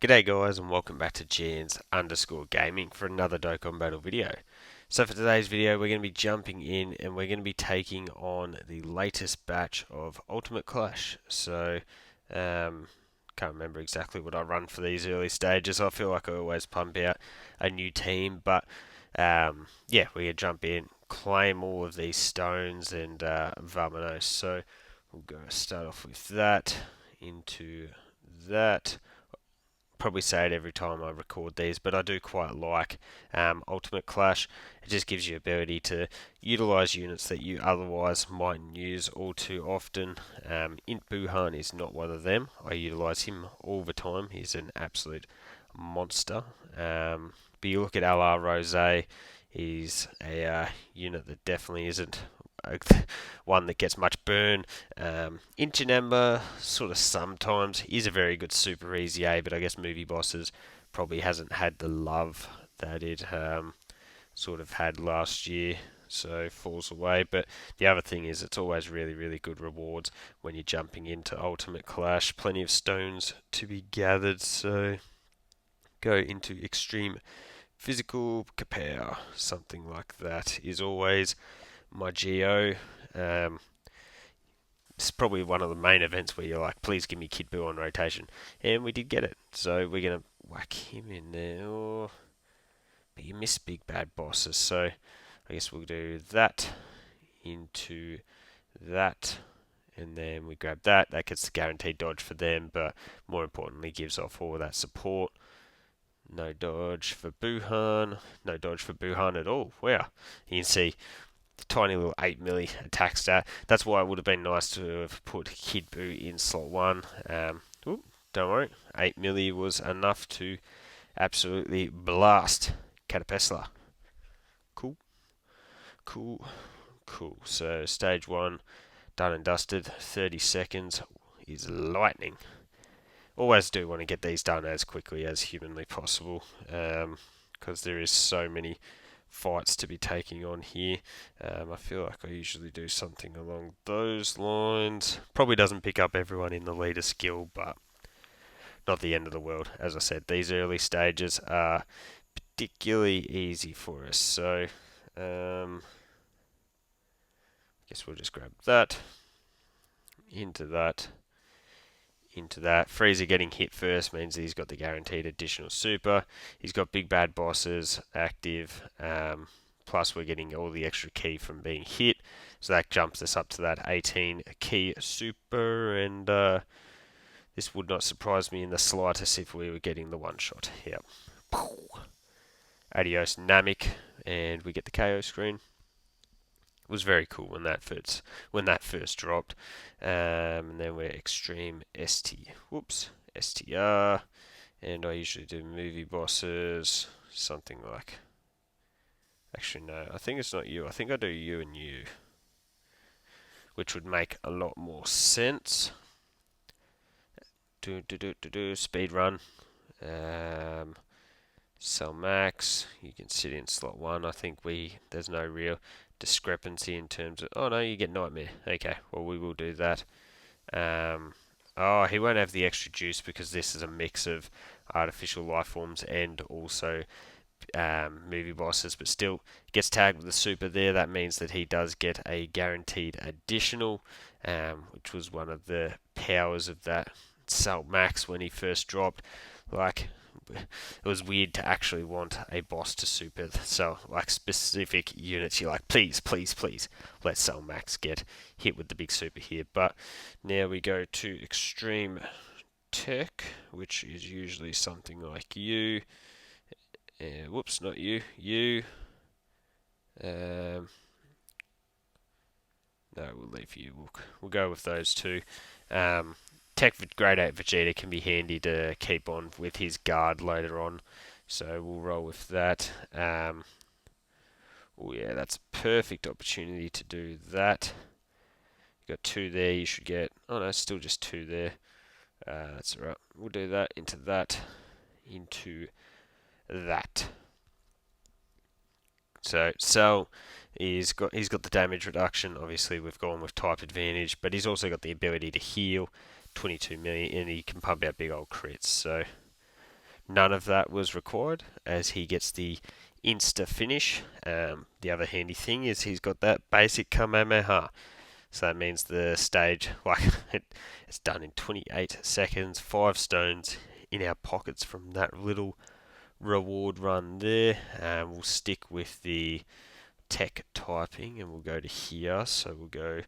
G'day guys and welcome back to Jans_gaming for another Dokkan battle video. So for today's video we're going to be jumping in and we're going to be taking on the latest batch of Ultimate Clash. So can't remember exactly what I run for these early stages. I feel like I always pump out a new team, but yeah, we're going to jump in, claim all of these stones and vamonos. So we'll go start off with that, into that. Probably say it every time I record these, but I do quite like Ultimate Clash. It just gives you ability to utilize units that you otherwise mightn't use all too often. Int Buhan is not one of them. I utilize him all the time. He's an absolute monster. But you look at LR Rose, he's a unit that definitely isn't one that gets much burn. Inchinamba, sort of sometimes, is a very good super easy A, but I guess Movie Bosses probably hasn't had the love that it sort of had last year, so falls away. But the other thing is it's always really good rewards when you're jumping into Ultimate Clash. Plenty of stones to be gathered, so go into Extreme Physical Kapow, something like that is always my GO. It's probably one of the main events where you're like, please give me Kid Buu on rotation. And we did get it. So we're going to whack him in there. Oh, but you miss big bad bosses. So I guess we'll do that into that. And then we grab that. That gets the guaranteed dodge for them. But more importantly, gives off all that support. No dodge for Buhan. No dodge for Buhan at all. Wow. You can see tiny little 8 milli attack stat. That's why it would have been nice to have put Kid Buu in slot 1. Don't worry, 8 milli was enough to absolutely blast Catapesla. Cool. So stage 1 done and dusted. 30 seconds is lightning. Always do want to get these done as quickly as humanly possible, because there is so many fights to be taking on here. I feel like I usually do something along those lines. Probably doesn't pick up everyone in the leader skill, but not the end of the world. As I said, these early stages are particularly easy for us. So I guess we'll just grab that, into that. Freezer getting hit first means that he's got the guaranteed additional super. He's got big bad bosses active, plus we're getting all the extra key from being hit, so that jumps us up to that 18 key super, and this would not surprise me in the slightest if we were getting the one shot. Yep. Adios Namek, and we get the KO screen. It was very cool when that first dropped. And then we're Extreme STR, and I usually do Movie Bosses, something like. Actually, no, I think it's not you. I think I do you and you, which would make a lot more sense. Speed run. Sell max. You can sit in slot 1. I think there's no real discrepancy in terms of, oh no, you get Nightmare. Okay, well we will do that. Oh, he won't have the extra juice because this is a mix of artificial life forms and also movie bosses, but still gets tagged with the super there. That means that he does get a guaranteed additional, which was one of the powers of that Salt Max when he first dropped. Like, it was weird to actually want a boss to super. So, like, specific units, you're like, please, let Cell Max get hit with the big super here. But now we go to Extreme Tech, which is usually something like you. Whoops, not you. You. No, we'll leave you. We'll go with those two. Tech Grade 8 Vegeta can be handy to keep on with his guard later on, so we'll roll with that. Oh yeah, that's a perfect opportunity to do that. You got 2 there, you should get, oh no, still just 2 there. That's alright, we'll do that, into that, into that. So Cell he's got the damage reduction. Obviously we've gone with type advantage, but he's also got the ability to heal 22 million, and he can pump out big old crits. So none of that was required as he gets the insta finish. The other handy thing is he's got that basic Kamehameha. So that means the stage, it's done in 28 seconds, 5 stones in our pockets from that little reward run there. We'll stick with the tech typing and we'll go to here. So we'll go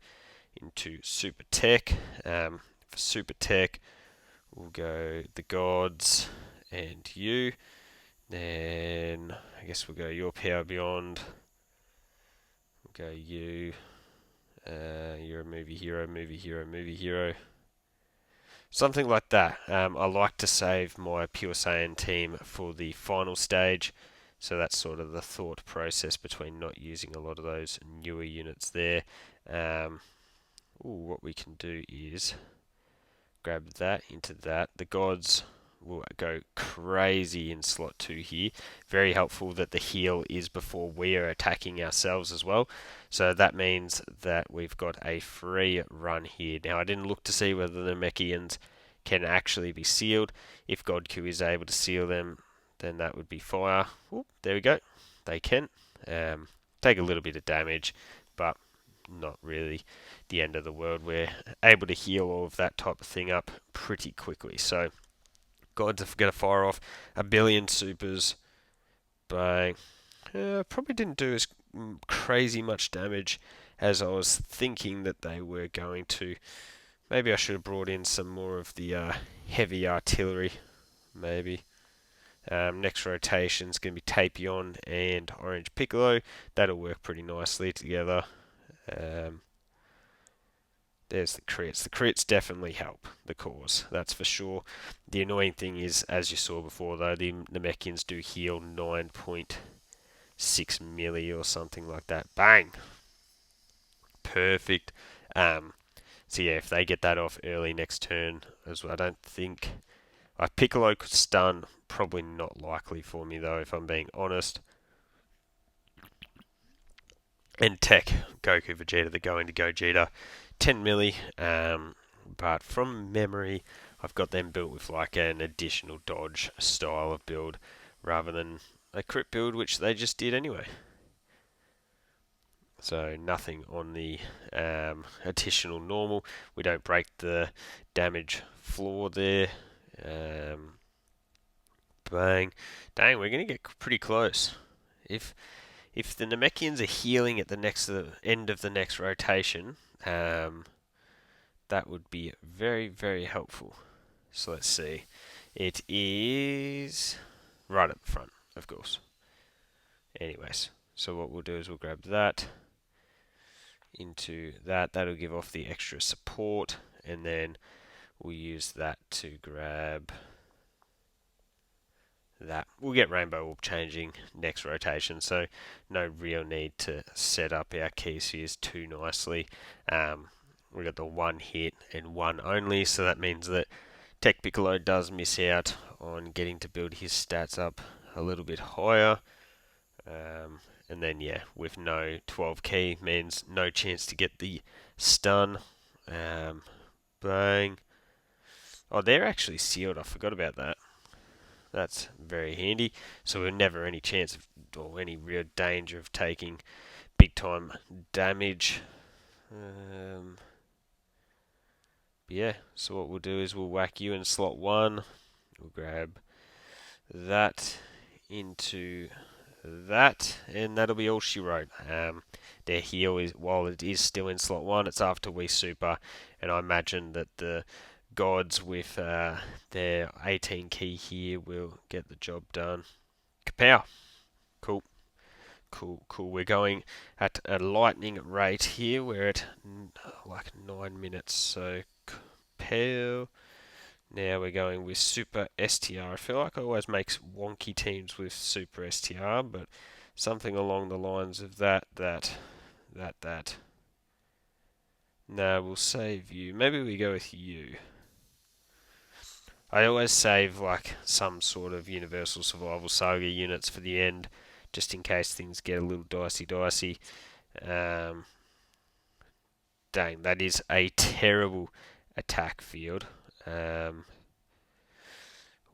into super tech. For super tech, we'll go the gods and you. Then I guess we'll go your power beyond. We'll go you. You're a movie hero, movie hero, movie hero. Something like that. I like to save my Pure Saiyan team for the final stage. So that's sort of the thought process between not using a lot of those newer units there. What we can do is grab that into that. The gods will go crazy in slot 2 here. Very helpful that the heal is before we are attacking ourselves as well. So that means that we've got a free run here. Now I didn't look to see whether the Mechians can actually be sealed. If Godku is able to seal them, then that would be fire. There we go. They can. Take a little bit of damage, but not really the end of the world. We're able to heal all of that type of thing up pretty quickly. So gods are going to fire off a billion supers. Bang. Probably didn't do as crazy much damage as I was thinking that they were going to. Maybe I should have brought in some more of the heavy artillery. Maybe. Next rotation is going to be Tapion and Orange Piccolo. That'll work pretty nicely together. There's the crits. The crits definitely help the cause, that's for sure. The annoying thing is, as you saw before though, the Namekians do heal 9.6 milli or something like that. Bang! Perfect. So yeah, if they get that off early next turn as well, I don't think... Piccolo could stun, probably not likely for me though, if I'm being honest. And Tech, Goku, Vegeta, they're going to Gogeta. 10 milli, but from memory, I've got them built with like an additional dodge style of build rather than a crit build, which they just did anyway. So nothing on the additional normal. We don't break the damage floor there. Bang. Dang, we're going to get pretty close. If the Namekians are healing at the end of the next rotation, that would be very, very helpful. So let's see. It is right up front, of course. Anyways, so what we'll do is we'll grab that into that. That'll give off the extra support, and then we'll use that to grab that. We'll get Rainbow Orb changing next rotation, so no real need to set up our key spheres too nicely. We've got the one hit and one only, so that means that Tech Piccolo does miss out on getting to build his stats up a little bit higher. And then, yeah, with no 12 key means no chance to get the stun. Bang. Oh, they're actually sealed. I forgot about that. That's very handy. So we're never any chance of, or any real danger of taking big time damage. Yeah, so what we'll do is we'll whack you in slot 1. We'll grab that into that, and that'll be all she wrote. Their heal is, while it is still in slot 1, it's after we super, and I imagine that the gods with their 18 key here will get the job done. Kapow! Cool. We're going at a lightning rate here. We're at like 9 minutes, so kapow. Now we're going with Super STR. I feel like I always make wonky teams with Super STR, but something along the lines of that. Now we'll save you. Maybe we go with you. I always save like some sort of Universal Survival Saga units for the end, just in case things get a little dicey. Dang, that is a terrible attack field.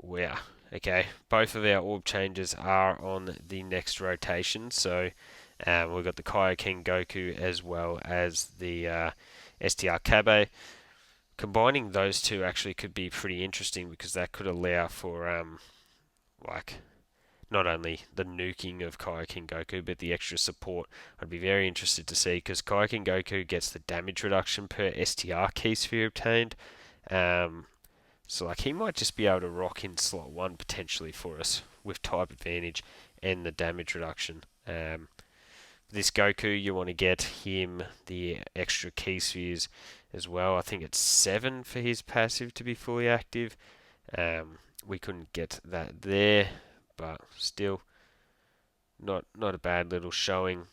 Wow. Okay, both of our orb changes are on the next rotation, so we've got the Kaioken Goku as well as the STR Kabe. Combining those two actually could be pretty interesting because that could allow for like not only the nuking of Kaioken Goku but the extra support. I'd be very interested to see because Kaioken Goku gets the damage reduction per STR key sphere obtained. So like he might just be able to rock in slot 1 potentially for us with type advantage and the damage reduction. This Goku, you want to get him the extra key spheres as well. I think it's 7 for his passive to be fully active. We couldn't get that there, but still not a bad little showing.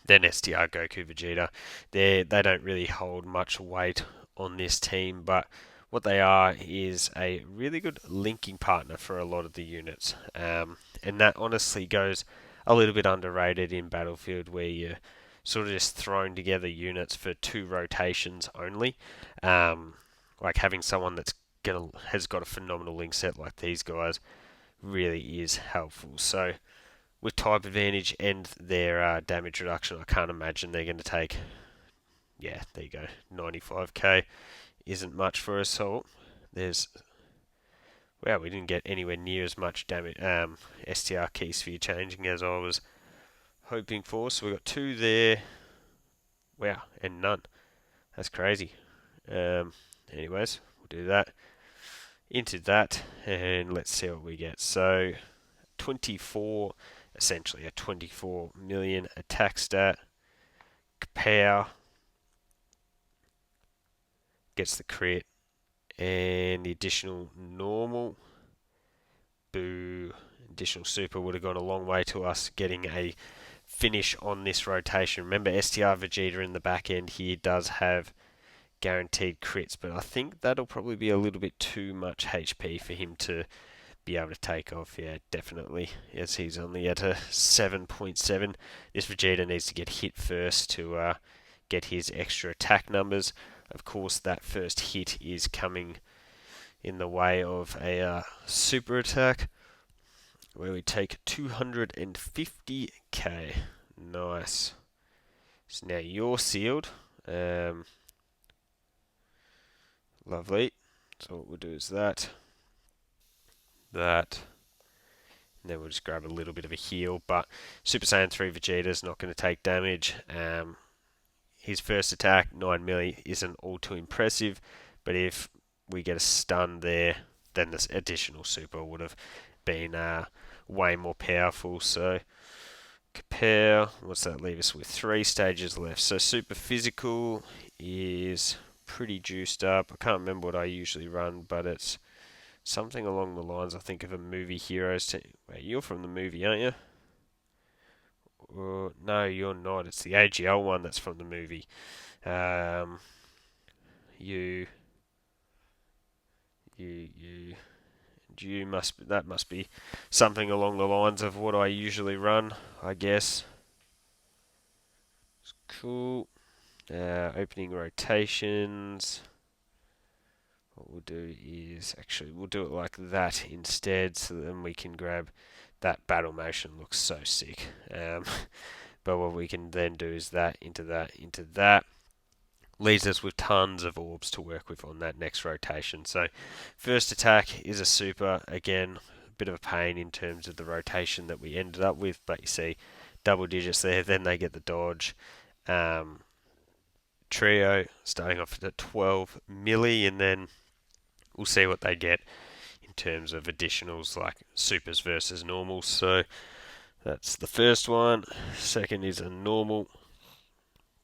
Then STR Goku Vegeta, they don't really hold much weight on this team, but what they are is a really good linking partner for a lot of the units, and that honestly goes a little bit underrated in Battlefield, where you're sort of just throwing together units for 2 rotations only. Like having someone has got a phenomenal link set like these guys really is helpful. So with type advantage and their damage reduction, I can't imagine they're going to take. Yeah, there you go. 95k isn't much for assault. Wow, we didn't get anywhere near as much damage STR key sphere changing as I was hoping for. So we got 2 there. Wow, and none. That's crazy. Anyways, we'll do that. Into that, and let's see what we get. So 24, essentially a 24 million attack stat. Power gets the crit, and the additional normal. Boo. Additional super would have gone a long way to us getting a finish on this rotation. Remember, STR Vegeta in the back end here does have guaranteed crits, but I think that'll probably be a little bit too much HP for him to be able to take off. Yeah, definitely. Yes, he's only at a 7.7. This Vegeta needs to get hit first to get his extra attack numbers. Of course, that first hit is coming in the way of a super attack, where we take 250k. Nice. So now you're sealed. Lovely. So what we'll do is that, and then we'll just grab a little bit of a heal. But Super Saiyan 3 Vegeta's not going to take damage. His first attack, 9 milli, isn't all too impressive, but if we get a stun there, then this additional super would have been way more powerful. So compare, what's that leave us with? 3 stages left. So super physical is pretty juiced up. I can't remember what I usually run, but it's something along the lines, I think, of a movie heroes team. Wait, you're from the movie, aren't you? No, you're not. It's the AGL one that's from the movie. You that must be something along the lines of what I usually run, I guess. Cool. Opening rotations. What we'll do is actually we'll do it like that instead, so then we can grab that battle motion. Looks so sick. But what we can then do is that into that. Leaves us with tons of orbs to work with on that next rotation. So first attack is a super. Again, a bit of a pain in terms of the rotation that we ended up with, but you see double digits there. Then they get the dodge. Trio starting off at 12 milli, and then we'll see what they get in terms of additionals like supers versus normals. So that's the first one. Second is a normal.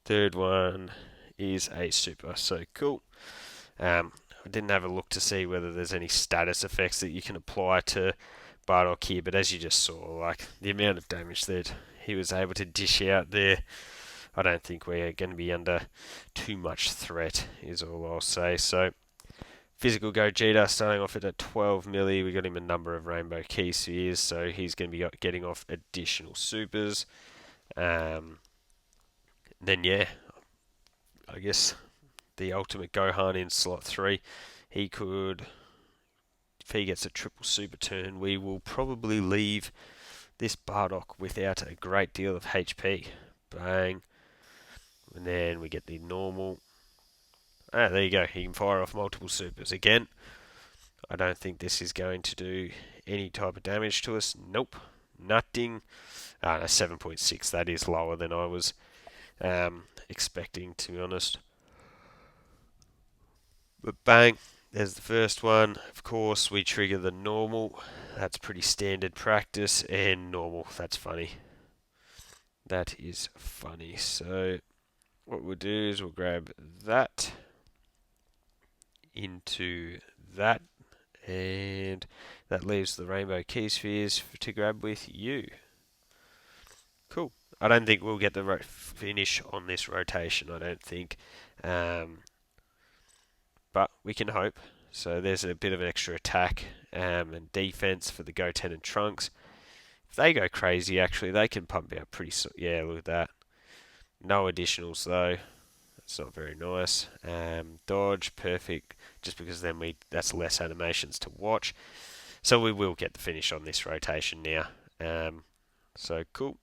Third one is a super. So cool. I didn't have a look to see whether there's any status effects that you can apply to Bardock here, but as you just saw, like the amount of damage that he was able to dish out there, I don't think we're going to be under too much threat, is all I'll say. So physical Gogeta starting off at a 12 milli. We got him a number of rainbow key spheres, so he's going to be getting off additional supers. Then yeah, I guess the ultimate Gohan in slot 3. He could if he gets a triple super turn, we will probably leave this Bardock without a great deal of HP. Bang. And then we get the normal. Ah, there you go. He can fire off multiple supers. Again, I don't think this is going to do any type of damage to us. Nope. Nothing. No, 7.6. That is lower than I was expecting, to be honest. But bang. There's the first one. Of course, we trigger the normal. That's pretty standard practice. And normal. That's funny. That is funny. So what we'll do is we'll grab that into that, and that leaves the rainbow key spheres to grab with you. Cool. I don't think we'll get the finish on this rotation, I don't think, but we can hope. So there's a bit of an extra attack and defense for the Goten and Trunks. If they go crazy, actually, they can pump out pretty. Yeah, look at that. No additionals though. That's not very nice. Dodge, perfect. Just because then that's less animations to watch. So we will get the finish on this rotation now. So cool.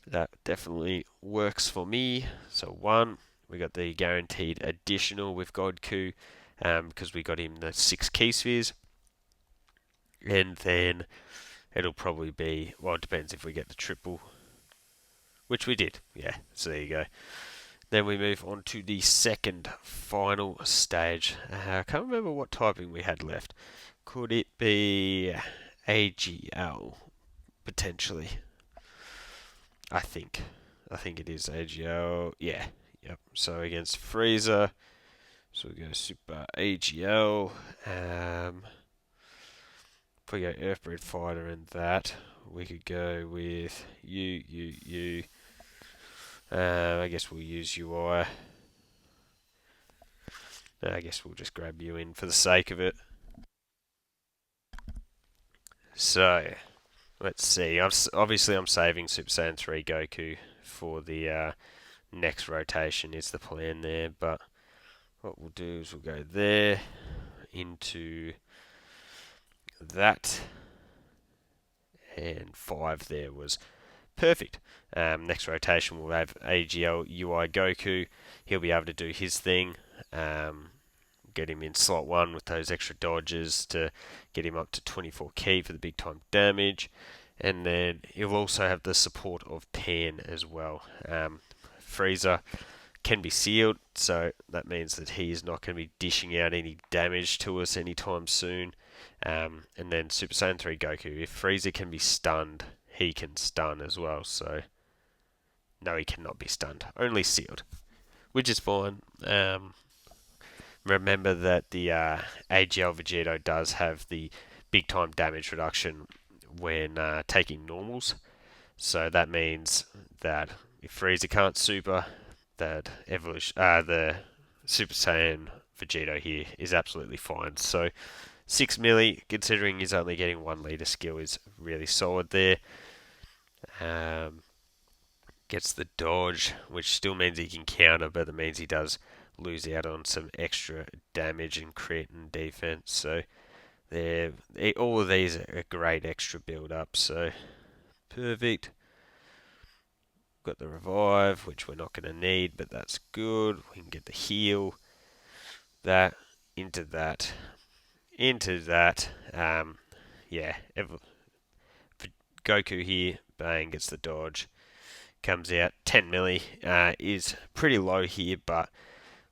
That definitely works for me. So 1, we got the guaranteed additional with Godku because we got him the 6 key spheres. And then it'll probably be, well, it depends if we get the triple, which we did. Yeah, so there you go. Then we move on to the second final stage. I can't remember what typing we had left. Could it be AGL? Potentially. I think it is AGL. Yeah. Yep. So against Frieza. So we go Super AGL. If we go Earthbreed Fighter and that, we could go with you. I guess we'll use UI. I guess we'll just grab you in for the sake of it. So, let's see. Obviously, I'm saving Super Saiyan 3 Goku for the next rotation is the plan there. But what we'll do is we'll go there into that. And 5 there was perfect. Next rotation we'll have AGL UI Goku. He'll be able to do his thing. Get him in slot 1 with those extra dodges to get him up to 24 key for the big time damage. And then he'll also have the support of Pan as well. Frieza can be sealed, so that means that he is not going to be dishing out any damage to us anytime soon. And then Super Saiyan 3 Goku, if Frieza can be stunned, he can stun as well. So no, he cannot be stunned, only sealed, which is fine. Remember that the AGL Vegito does have the big time damage reduction when taking normals. So that means that if Frieza can't super, that the Super Saiyan Vegito here is absolutely fine. So 6 milli, considering he's only getting 1 liter skill, is really solid there. Gets the dodge, which still means he can counter, but it means he does lose out on some extra damage and crit and defense. So all of these are a great extra build up. So perfect. Got the revive, which we're not going to need, but that's good. We can get the heal. That into that. Yeah. Goku here, bang, gets the dodge. Comes out 10 milli. Is pretty low here, but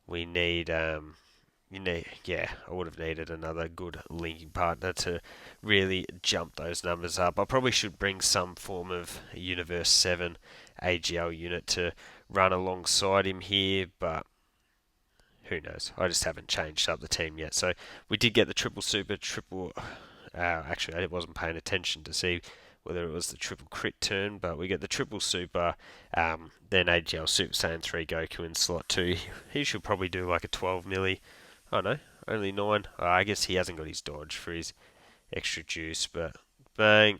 we need I would have needed another good linking partner to really jump those numbers up. I probably should bring some form of Universe 7 AGL unit to run alongside him here, but who knows? I just haven't changed up the team yet. So we did get the triple super, actually I wasn't paying attention to see whether it was the triple crit turn, but we get the triple super, then AGL Super Saiyan 3 Goku in slot 2. He should probably do like a 12 milli. Oh no, only 9. I guess he hasn't got his dodge for his extra juice, but bang.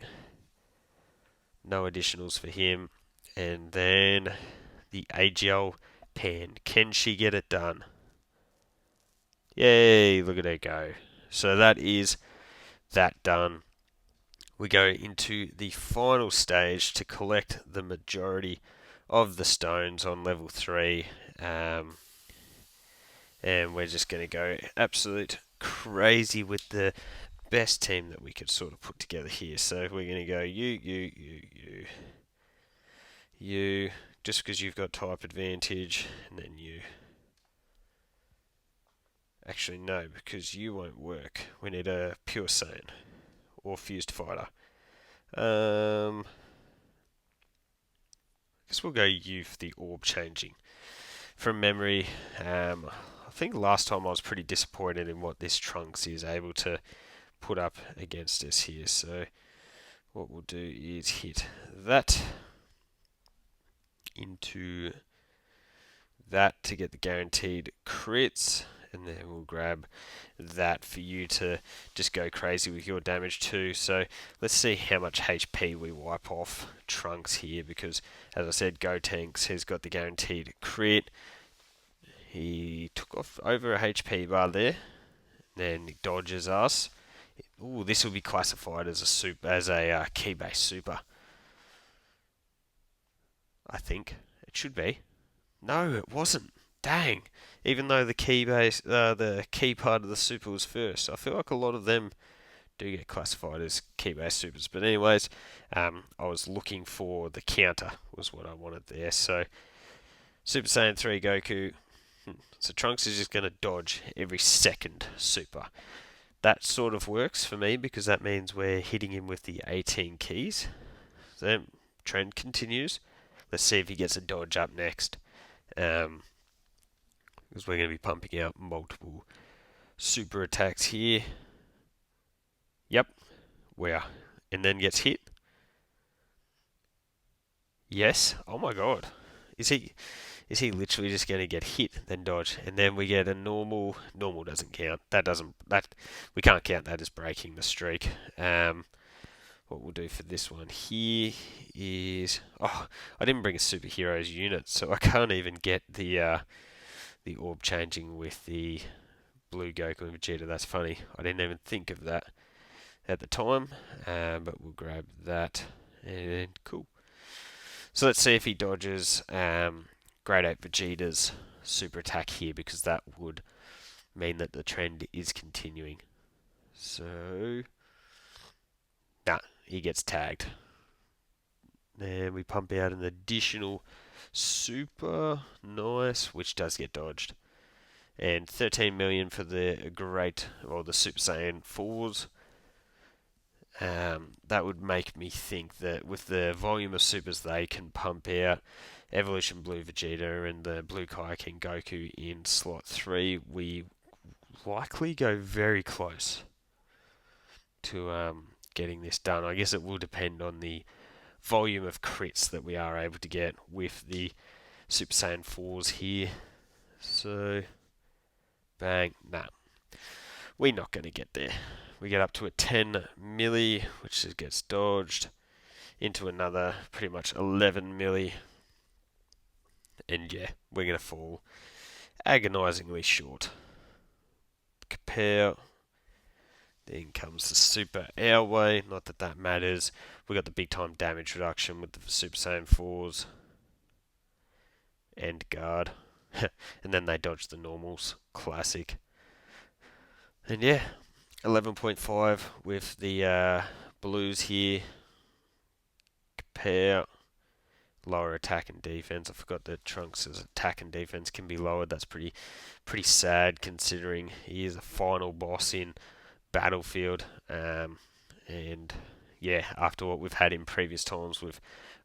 No additionals for him. And then the AGL Pan. Can she get it done? Yay, look at her go. So that is that done, we go into the final stage to collect the majority of the stones on level 3. And we're just going to go absolute crazy with the best team that we could sort of put together here. So we're going to go you, just because you've got type advantage, and then you. Actually, no, because you won't work. We need a pure Saiyan or fused fighter. I guess we'll go you for the orb changing. From memory, I think last time I was pretty disappointed in what this Trunks is able to put up against us here. So what we'll do is hit that into that to get the guaranteed crits, and then we'll grab that for you to just go crazy with your damage too. So let's see how much HP we wipe off Trunks here, because as I said, Gotenks has got the guaranteed crit. He took off over a HP bar there, then he dodges us. Ooh, this will be classified as a key-based super. I think it should be. No, it wasn't. Dang. Even though the key part of the super was first, I feel like a lot of them do get classified as key-based supers. But anyways, I was looking for the counter was what I wanted there. So Super Saiyan 3 Goku. So Trunks is just going to dodge every second super. That sort of works for me because that means we're hitting him with the 18 keys. So trend continues. Let's see if he gets a dodge up next. Because we're going to be pumping out multiple super attacks here. Yep, we are. And then gets hit. Yes. Oh my god. Is he literally just going to get hit, then dodge, and then we get a normal? Normal doesn't count. We can't count that as breaking the streak. What we'll do for this one here is, I didn't bring a superheroes unit, so I can't even get the orb changing with the blue Goku and Vegeta. That's funny. I didn't even think of that at the time, but we'll grab that, and cool. So let's see if he dodges Grade 8 Vegeta's super attack here, because that would mean that the trend is continuing. So, nah, he gets tagged. And we pump out an additional super, nice, which does get dodged. And 13 million for the Super Saiyan 4s. That would make me think that with the volume of supers they can pump out, Evolution Blue Vegeta and the Blue Kaioken Goku in slot 3, we likely go very close to getting this done. I guess it will depend on the volume of crits that we are able to get with the Super Saiyan 4s here. So, bang, nah. We're not going to get there. We get up to a 10 milli, which gets dodged, into another pretty much 11 milli. And yeah, we're going to fall agonizingly short. Compare. Then comes the super our way. Not that that matters. We got the big time damage reduction with the Super Saiyan 4s. End guard. And then they dodge the normals. Classic. And yeah, 11.5 with the blues here. Compare. Lower attack and defense. I forgot that Trunks' attack and defense can be lowered. That's pretty sad considering he is a final boss in Battlefield. And yeah, after what we've had in previous times with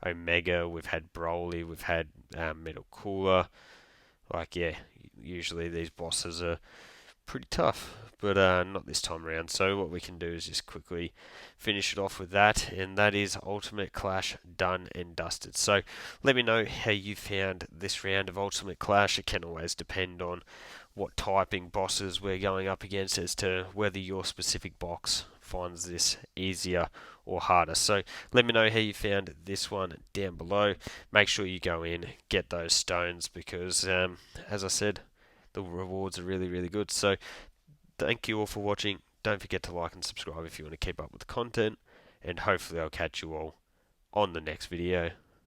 Omega, we've had Broly, we've had Metal Cooler. Like, yeah, usually these bosses are pretty tough, but not this time around. So what we can do is just quickly finish it off with that, and that is Ultimate Clash done and dusted. So let me know how you found this round of Ultimate Clash. It can always depend on what typing bosses we're going up against as to whether your specific box finds this easier or harder. So let me know how you found this one down below. Make sure you go in, get those stones, because as I said, the rewards are really good. So thank you all for watching. Don't forget to like and subscribe if you want to keep up with the content, and hopefully I'll catch you all on the next video.